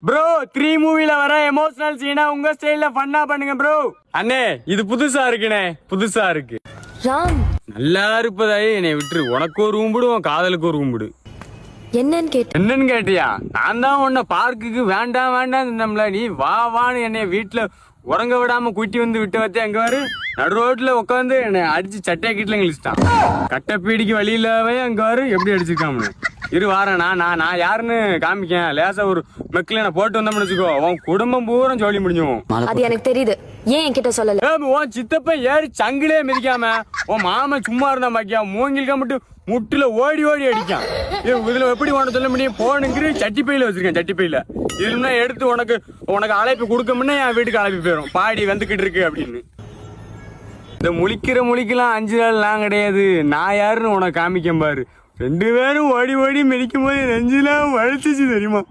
Bro 3 மூவில வர emotional சீனா உங்க ஸ்டைல்ல ஃபன்னா பண்ணுங்க ப்ரோ. அண்ணே இது புதுசா இருக்குண்ணே, புதுசா இருக்கு. ராம் நல்லா இருப்பதாயே என்னை விட்டுரு. உனக்கு ஒரு ரூம் விடு, உன் காதலுக்கு ஒரு ரூம் விடு. என்னன்னு கேட்டியா? நான் தான் உன்னை பார்க்குக்கு வேண்டாம் வேண்டாம் நீ வா வான்னு என்னை வீட்டுல உறங்க விடாம கூட்டி வந்து விட்டு வச்சேன். அங்க வரு நடு ரோட்ல உட்காந்து என்னை அடிச்சு சட்டையா கீட்டில கிழிச்சிட்டான். கட்டை பீடிக்கு வழி இல்லாவே அங்க வரு எப்படி அடிச்சிருக்காமனு. இரு வாரேன் நான் யாருன்னு காமிக்கேன். லேசா ஒரு மெக்கில நான் போட்டு வந்தோம்னு வச்சுக்கோ, உன் குடும்பம் பூரா ஜோலி முடிஞ்சுவோம். அது எனக்கு தெரியுது, ஏன் என்கிட்ட சொல்லல? உன் சித்தப்பன் ஏறி சங்கிலே மிதிக்காம உன் மாமன் சும்மா இருந்தா பாக்கியா மூங்கில் மட்டும் முட்டுல ஓடி ஓடி அடிக்கான். இதுல எப்படி உனக்கு சொல்ல முடியும்? போனுங்கிற சட்டி பையில வச்சிருக்கேன். சட்டி பையில இதுனா எடுத்து உனக்கு அழைப்பு கொடுக்க முன்னே என் வீட்டுக்கு அழைப்பு போயிடும். பாடி வந்துகிட்டு இருக்கு அப்படின்னு. இந்த முழிக்கலாம் 5 நாள் நான் கிடையாது. நான் யாருன்னு உனக்கு காமிக்க பாரு. 2 பேரும் ஓடி ஓடி மிதிக்கும் போது நெஞ்சிலாம் வழுத்துச்சு தெரியுமா?